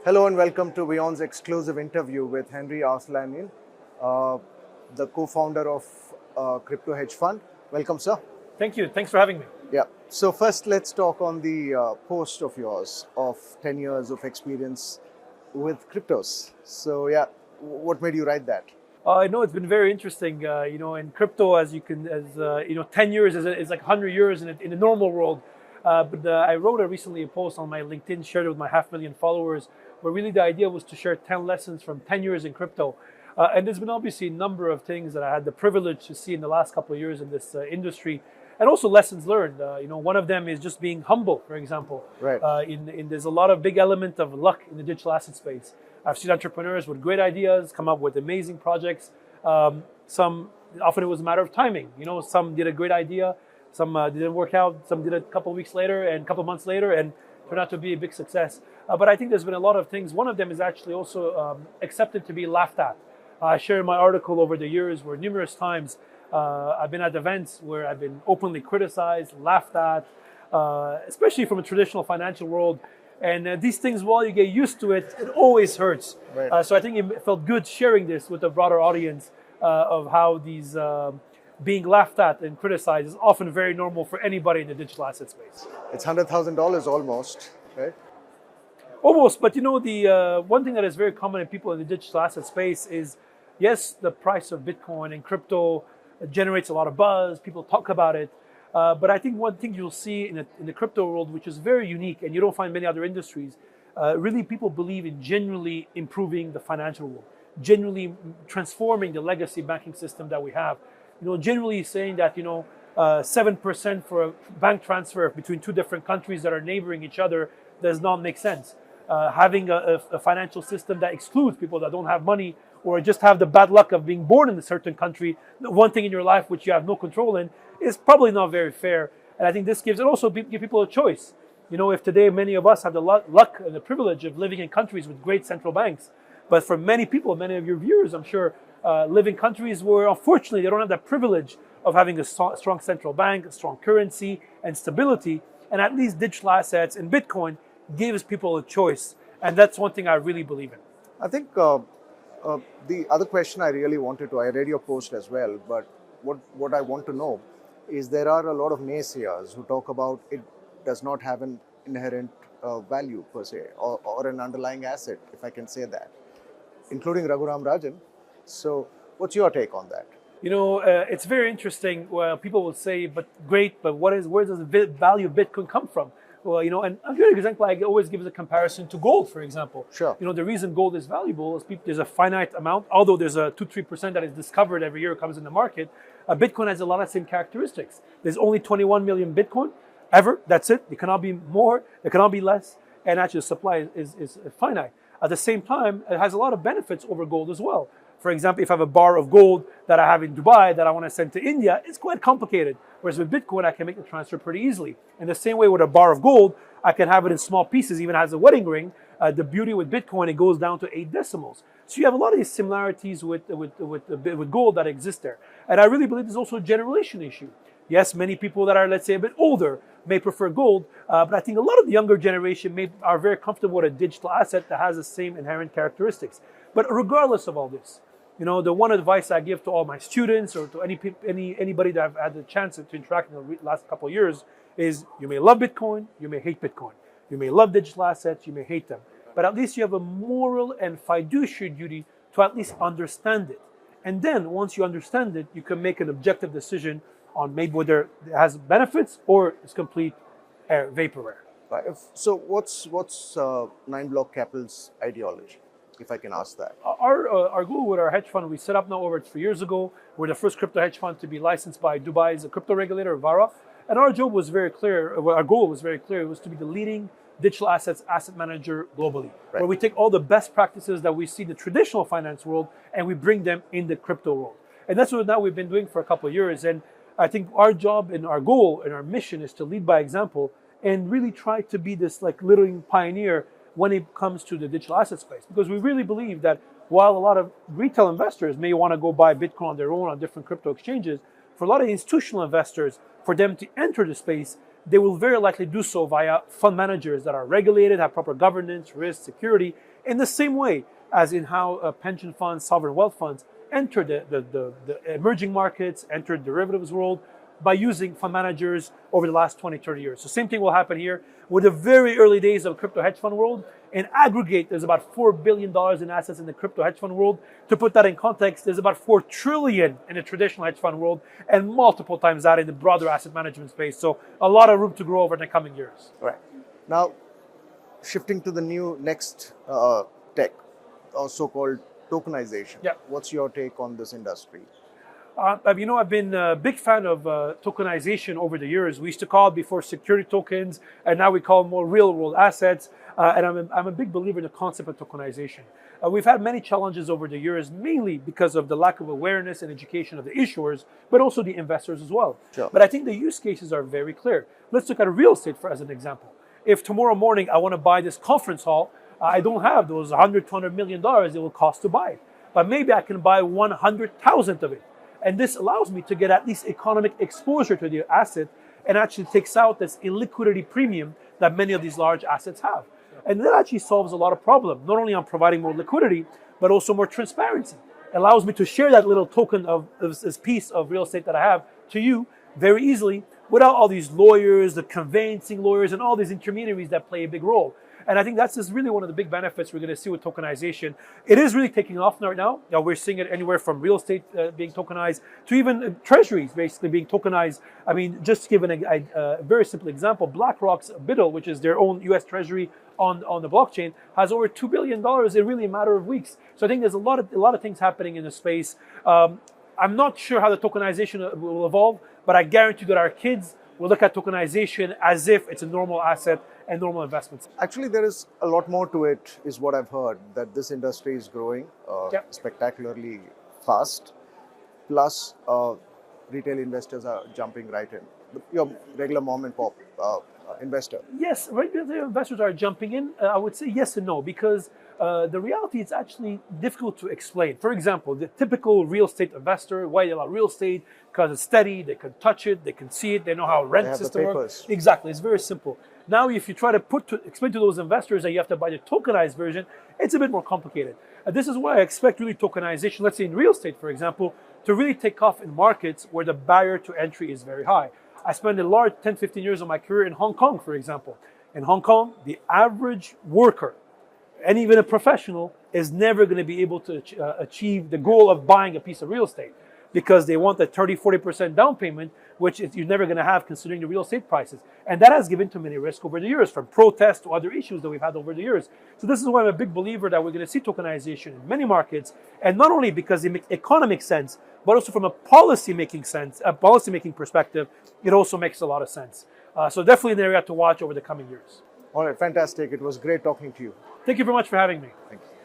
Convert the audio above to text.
Hello and welcome to WION's exclusive interview with Henri Arslanian, uh, the co-founder of crypto hedge fund. Welcome, sir. Thank you. Thanks for having me. Yeah. So first, let's talk on the post of yours of 10 years of experience with cryptos. So yeah, what made you write that? I know it's been very interesting. In crypto, as 10 years is like 100 years in the normal world. But I wrote recently a post on my LinkedIn, shared it with my 500,000 followers, where really the idea was to share 10 lessons from 10 years in crypto. And there's been obviously a number of things that I had the privilege to see in the last couple of years in this industry, and also lessons learned. One of them is just being humble, for example. Right. There's a lot of big element of luck in the digital asset space. I've seen entrepreneurs with great ideas come up with amazing projects. Some often it was a matter of timing. Some did a great idea, some didn't work out, some did it a couple of weeks later and a couple of months later and turned out to be a big success. But I think there's been a lot of things. One of them is actually also accepted to be laughed at. I shared my article over the years where numerous times I've been at events where I've been openly criticized, laughed at, especially from a traditional financial world. And these things, while you get used to it, it always hurts. Right. So I think it felt good sharing this with a broader audience of how these being laughed at and criticized is often very normal for anybody in the digital asset space. It's $100,000 almost, right? Almost, but the one thing that is very common in people in the digital asset space is, yes, the price of Bitcoin and crypto generates a lot of buzz. People talk about it. But I think one thing you'll see in the crypto world, which is very unique, and you don't find many other industries, really people believe in genuinely improving the financial world, genuinely transforming the legacy banking system that we have. Generally saying that 7% for a bank transfer between two different countries that are neighboring each other does not make sense. Having a financial system that excludes people that don't have money or just have the bad luck of being born in a certain country, one thing in your life which you have no control in, is probably not very fair. And I think this gives it also give people a choice. If today many of us have the luck and the privilege of living in countries with great central banks, but for many people, many of your viewers, I'm sure, live in countries where unfortunately they don't have that privilege of having a strong central bank, a strong currency, and stability. And at least digital assets and Bitcoin gives people a choice. And that's one thing I really believe in. I think the other question I really wanted to, I read your post as well, but what I want to know is there are a lot of naysayers who talk about it does not have an inherent value per se, or an underlying asset, if I can say that, including Raghuram Rajan. So what's your take on that? It's very interesting. Well, people will say, but great, but where does the value of Bitcoin come from? Well, and a good example I always give is a comparison to gold, for example. Sure. The reason gold is valuable is there's a finite amount, although there's a 2-3% that is discovered every year, comes in the market. Bitcoin has a lot of the same characteristics. There's only 21 million Bitcoin ever. That's it. There cannot be more. There cannot be less. And actually, the supply is finite. At the same time, it has a lot of benefits over gold as well. For example, if I have a bar of gold that I have in Dubai that I want to send to India, it's quite complicated. Whereas with Bitcoin, I can make the transfer pretty easily. In the same way with a bar of gold, I can have it in small pieces, even as a wedding ring. The beauty with Bitcoin, it goes down to 8 decimals. So you have a lot of these similarities with gold that exist there. And I really believe there's also a generation issue. Yes, many people that are, let's say, a bit older may prefer gold, but I think a lot of the younger generation are very comfortable with a digital asset that has the same inherent characteristics. But regardless of all this, the one advice I give to all my students or to anybody that I've had the chance to interact in the last couple of years is you may love Bitcoin, you may hate Bitcoin. You may love digital assets, you may hate them. But at least you have a moral and fiduciary duty to at least understand it. And then once you understand it, you can make an objective decision on maybe whether it has benefits or it's complete vaporware. Right. So what's Nine Block Capital's ideology, if I can ask that? Our goal with our hedge fund, we set up now over 3 years ago. We're the first crypto hedge fund to be licensed by Dubai's crypto regulator, VARA. And our job was very clear, our goal was very clear, it was to be the leading digital asset manager globally, right, where we take all the best practices that we see in the traditional finance world and we bring them in the crypto world. And that's what now we've been doing for a couple of years. And I think our job and our goal and our mission is to lead by example and really try to be this living pioneer when it comes to the digital asset space. Because we really believe that while a lot of retail investors may want to go buy Bitcoin on their own on different crypto exchanges, for a lot of institutional investors, for them to enter the space, they will very likely do so via fund managers that are regulated, have proper governance, risk, security, in the same way as in how pension funds, sovereign wealth funds enter the emerging markets, enter derivatives world by using fund managers over the last 20, 30 years. So same thing will happen here with the very early days of crypto hedge fund world. In aggregate, there's about $4 billion in assets in the crypto hedge fund world. To put that in context, there's about 4 trillion in the traditional hedge fund world and multiple times that in the broader asset management space. So a lot of room to grow over the coming years. Right. Now, shifting to the new next tech, or so-called tokenization. Yeah. What's your take on this industry? I've been a big fan of tokenization over the years. We used to call it before security tokens, and now we call them more real-world assets. And I'm a big believer in the concept of tokenization. We've had many challenges over the years, mainly because of the lack of awareness and education of the issuers, but also the investors as well. Sure. But I think the use cases are very clear. Let's look at real estate as an example. If tomorrow morning I want to buy this conference hall, I don't have those $100, $200 million it will cost to buy it. But maybe I can buy 100,000 of it. And this allows me to get at least economic exposure to the asset and actually takes out this illiquidity premium that many of these large assets have. And that actually solves a lot of problems, not only on providing more liquidity, but also more transparency. It allows me to share that little token of this piece of real estate that I have to you very easily without all these lawyers, the conveyancing lawyers, and all these intermediaries that play a big role. And I think that's just really one of the big benefits we're going to see with tokenization. It is really taking off right now. We're seeing it anywhere from real estate being tokenized to even treasuries basically being tokenized. I mean, just to give a very simple example, BlackRock's BUIDL, which is their own US treasury on the blockchain, has over $2 billion in really a matter of weeks. So I think there's a lot of things happening in the space. I'm not sure how the tokenization will evolve, but I guarantee that our kids will look at tokenization as if it's a normal asset and normal investments. Actually, there is a lot more to it, is what I've heard, that this industry is growing spectacularly fast. Plus, retail investors are jumping right in. Your regular mom and pop investor. Yes, regular investors are jumping in. I would say yes and no, because the reality is actually difficult to explain. For example, the typical real estate investor, why they love real estate? Because it's steady, they can touch it, they can see it, they know how a rent system works. Exactly, it's very simple. Now, if you try to explain to those investors that you have to buy the tokenized version, it's a bit more complicated. This is why I expect really tokenization, let's say in real estate, for example, to really take off in markets where the barrier to entry is very high. I spent a large 10, 15 years of my career in Hong Kong, for example. In Hong Kong, the average worker, and even a professional, is never going to be able to achieve the goal of buying a piece of real estate because they want the 30, 40% down payment, which you're never going to have considering the real estate prices. And that has given too many risks over the years, from protests to other issues that we've had over the years. So this is why I'm a big believer that we're going to see tokenization in many markets, and not only because it makes economic sense, but also from a policy-making perspective, it also makes a lot of sense. So definitely an area to watch over the coming years. All right, fantastic. It was great talking to you. Thank you very much for having me. Thank you.